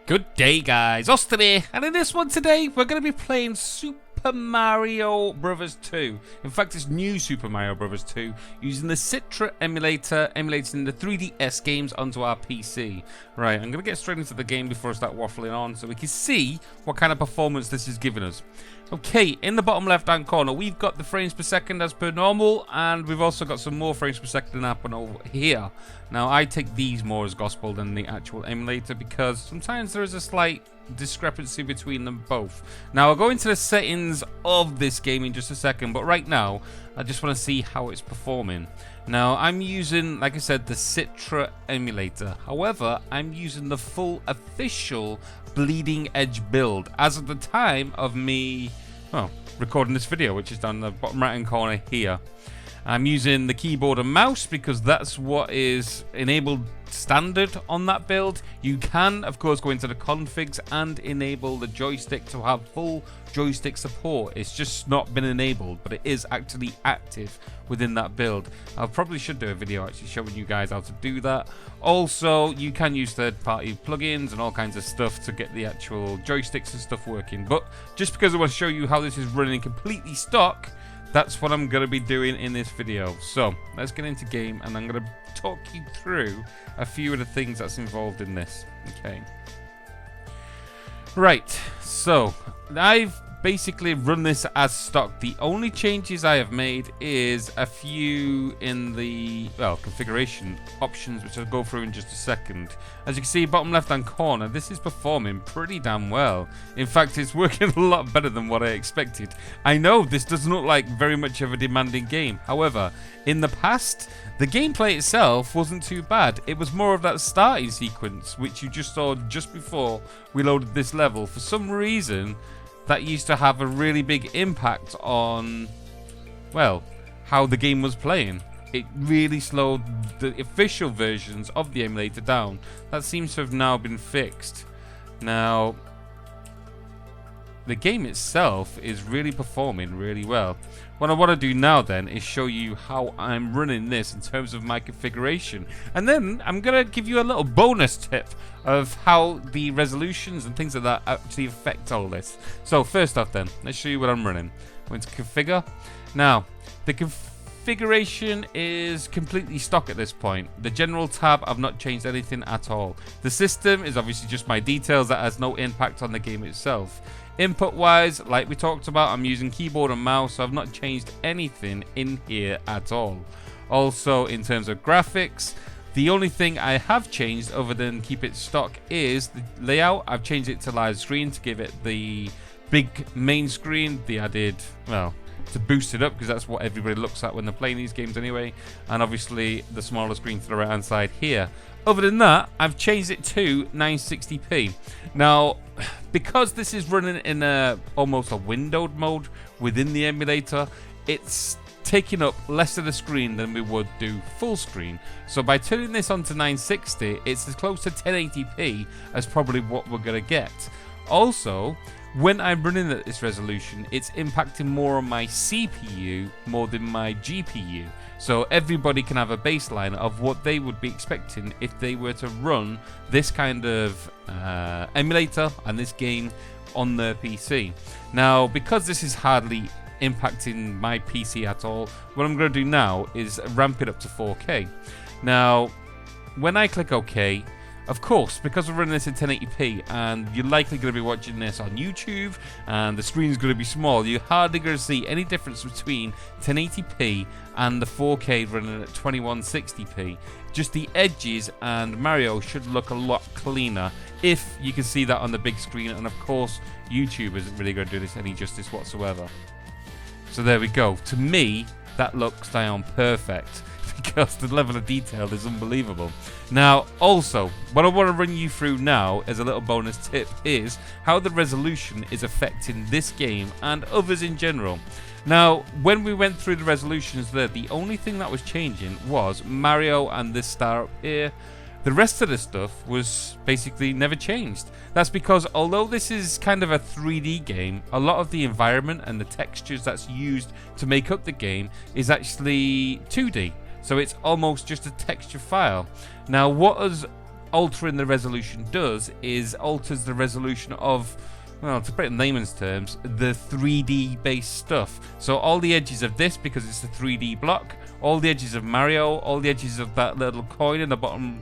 Good day, guys. Us today, and in this one today, we're going to be playing Super Mario Bros. 2. In fact, it's new Super Mario Bros. 2 using the Citra Emulator, emulating the 3DS games onto our PC. Right, I'm going to get straight into the game before I start waffling on so we can see what kind of performance this is giving us. Okay, in the bottom left-hand corner, we've got the frames per second as per normal, and we've also got some more frames per second happen over here. Now, I take these more as gospel than the actual emulator because sometimes there is a slight discrepancy between them both. Now, I'll go into the settings of this game in just a second, but right now, I just want to see how it's performing. Now, I'm using, like I said, the Citra Emulator. However, I'm using the full official bleeding edge build as of the time of me, well, recording this video, which is down in the bottom right hand corner here. I'm using the keyboard and mouse because that's what is enabled standard on that build. You can, of course, go into the configs and enable the joystick to have full joystick support. It's just not been enabled, but it is actually active within that build. I probably should do a video actually showing you guys how to do that. Also, you can use third-party plugins and all kinds of stuff to get the actual joysticks and stuff working. But just because I want to show you how this is running completely stock, that's what I'm going to be doing in this video. So let's get into game, and I'm going to talk you through a few of the things that's involved in this. Okay. Right, so I've basically run this as stock. The only changes I have made is a few in the, well, configuration options, which I'll go through in just a second. As you can see, bottom left hand corner, this is performing pretty damn well. In fact, it's working a lot better than what I expected. I know this doesn't look like very much of a demanding game. However, in the past, the gameplay itself wasn't too bad. It was more of that starting sequence, which you just saw just before we loaded this level. For some reason, that used to have a really big impact on, well, how the game was playing. It really slowed the official versions of the emulator down. That seems to have now been fixed. Now, the game itself is really performing really well. What I want to do now then is show you how I'm running this in terms of my configuration. And then I'm going to give you a little bonus tip of how the resolutions and things like that actually affect all this. So first off then, let's show you what I'm running. I'm going to configure. Now, the configuration is completely stock at this point. The general tab, I've not changed anything at all. The system is obviously just my details. That has no impact on the game itself. Input wise, like we talked about, I'm using keyboard and mouse, so I've not changed anything in here at all. Also, in terms of graphics, the only thing I have changed other than keep it stock is the layout. I've changed it to live screen to give it the big main screen, the added, well, to boost it up because that's what everybody looks at when they're playing these games anyway, and obviously the smaller screen to the right hand side here. Other than that, I've changed it to 960p. Now, because this is running in almost a windowed mode within the emulator, it's taking up less of the screen than we would do full screen. So by turning this on to 960, it's as close to 1080p as probably what we're going to get. Also, when I'm running at this resolution, it's impacting more on my CPU more than my GPU. So everybody can have a baseline of what they would be expecting if they were to run this kind of emulator and this game on their PC. Now, because this is hardly impacting my PC at all, what I'm going to do now is ramp it up to 4K. Now, when I click OK, of course, because we're running this in 1080p and you're likely going to be watching this on YouTube and the screen's going to be small, you're hardly going to see any difference between 1080p and the 4K running at 2160p. Just the edges and Mario should look a lot cleaner if you can see that on the big screen, and of course YouTube isn't really going to do this any justice whatsoever. So there we go. To me, that looks down perfect, because the level of detail is unbelievable. Now, also, what I want to run you through now as a little bonus tip is how the resolution is affecting this game and others in general. Now, when we went through the resolutions there, the only thing that was changing was Mario and this star up here. The rest of the stuff was basically never changed. That's because although this is kind of a 3D game, a lot of the environment and the textures that's used to make up the game is actually 2D. So it's almost just a texture file. Now, what has altering the resolution does is alters the resolution of, well, to put it in layman's terms, the 3D based stuff. So all the edges of this, because it's a 3D block, all the edges of Mario, all the edges of that little coin in the bottom,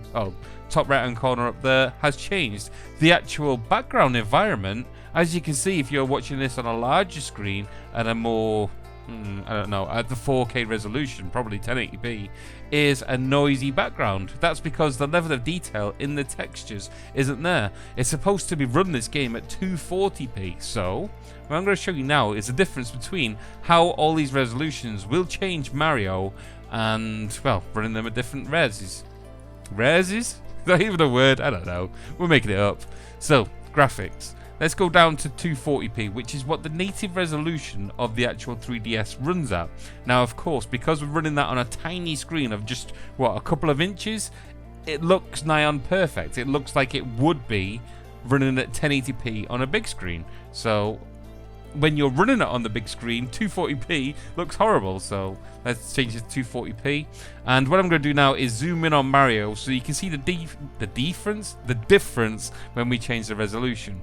top right hand corner up there has changed. The actual background environment, as you can see if you're watching this on a larger screen and a more, I don't know, at the 4K resolution, probably 1080p, is a noisy background. That's because the level of detail in the textures isn't there. It's supposed to be run this game at 240p. So what I'm going to show you now is the difference between how all these resolutions will change Mario and, well, running them at different reses. Reses? Is that even a word? I don't know. We're making it up. So, graphics. Let's go down to 240p, which is what the native resolution of the actual 3DS runs at. Now, of course, because we're running that on a tiny screen of just, what, a couple of inches, it looks nigh on perfect. It looks like it would be running at 1080p on a big screen. So, when you're running it on the big screen, 240p looks horrible. So, let's change it to 240p. And what I'm going to do now is zoom in on Mario so you can see the difference when we change the resolution.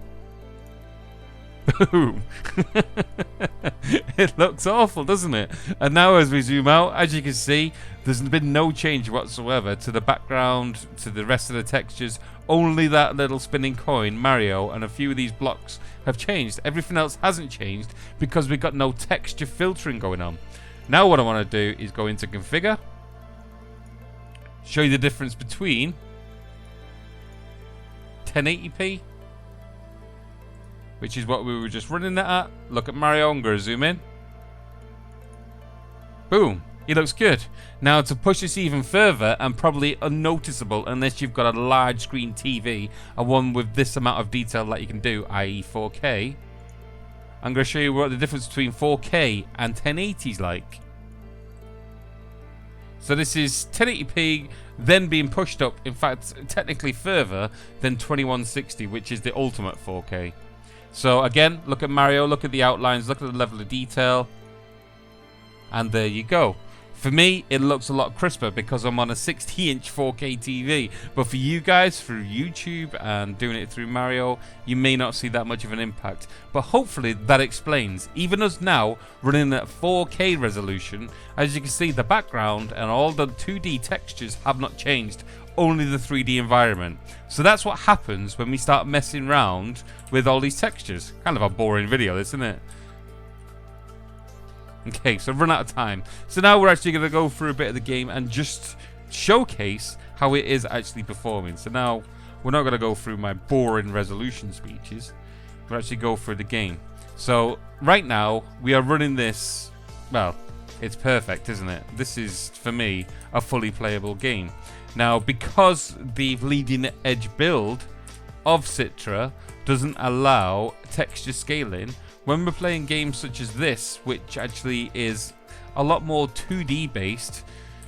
Boom. It looks awful, doesn't it? And now as we zoom out, as you can see, there's been no change whatsoever to the background, to the rest of the textures. Only that little spinning coin, Mario, and a few of these blocks have changed. Everything else hasn't changed because we've got no texture filtering going on. Now what I want to do is go into configure, show you the difference between 1080p, which is what we were just running it at. Look at Mario. I'm going to zoom in. Boom. He looks good. Now, to push this even further and probably unnoticeable unless you've got a large screen TV, and one with this amount of detail that you can do, i.e. 4K, I'm going to show you what the difference between 4K and 1080 is like. So this is 1080p, then being pushed up, in fact, technically further than 2160, which is the ultimate 4K. So again, look at Mario, look at the outlines, look at the level of detail, and there you go. For me, it looks a lot crisper because I'm on a 60-inch 4K TV. But for you guys, through YouTube and doing it through Mario, you may not see that much of an impact. But hopefully that explains. Even us now, running at 4K resolution, as you can see, the background and all the 2D textures have not changed. Only the 3D environment. So that's what happens when we start messing around with all these textures. Kind of a boring video, isn't it? Okay, so run out of time. So now we're actually going to go through a bit of the game and just showcase how it is actually performing. So now we're not going to go through my boring resolution speeches. We'll actually go through the game. So right now we are running this. Well, it's perfect, isn't it? This is, for me, a fully playable game. Now, because the leading edge build of Citra doesn't allow texture scaling, when we're playing games such as this, which actually is a lot more 2D based,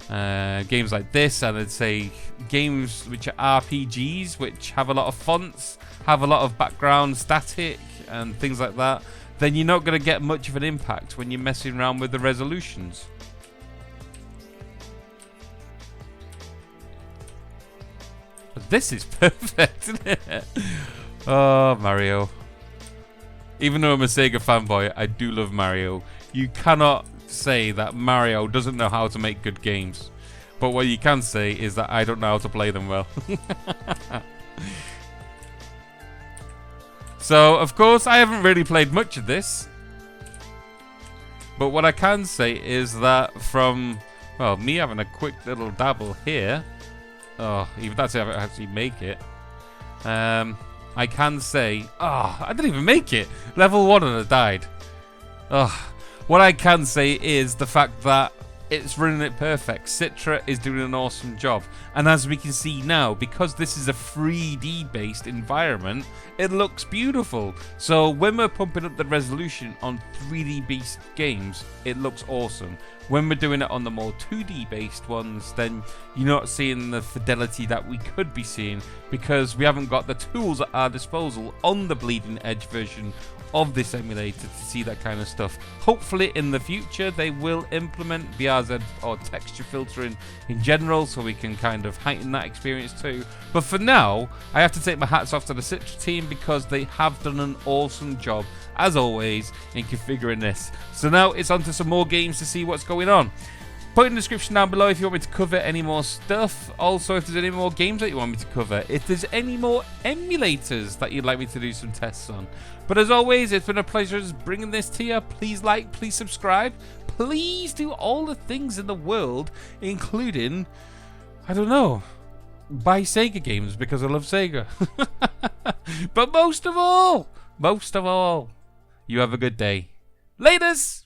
games like this, and I'd say games which are RPGs, which have a lot of fonts, have a lot of background static and things like that, then you're not going to get much of an impact when you're messing around with the resolutions. But this is perfect, isn't it? Oh, Mario. Even though I'm a Sega fanboy, I do love Mario. You cannot say that Mario doesn't know how to make good games. But what you can say is that I don't know how to play them well. So, of course, I haven't really played much of this. But what I can say is that from, well, me having a quick little dabble here. Oh, even that's if I actually make it. I can say, I didn't even make it. Level 1 and I died. What I can say is the fact that it's running it perfect. Citra is doing an awesome job. And as we can see now, because this is a 3D based environment, it looks beautiful. So when we're pumping up the resolution on 3D based games, it looks awesome. When we're doing it on the more 2D based ones, then you're not seeing the fidelity that we could be seeing because we haven't got the tools at our disposal on the bleeding edge version of this emulator to see that kind of stuff. Hopefully in the future they will implement VR hazard or texture filtering in general, so we can kind of heighten that experience too. But for now, I have to take my hats off to the Citra team because they have done an awesome job, as always, in configuring this. So now it's on to some more games to see what's going on. Put in the description down below if you want me to cover any more stuff. Also, if there's any more games that you want me to cover. If there's any more emulators that you'd like me to do some tests on. But as always, it's been a pleasure just bringing this to you. Please like, please subscribe. Please do all the things in the world, including, I don't know, buy Sega games because I love Sega. But most of all, you have a good day. Laters!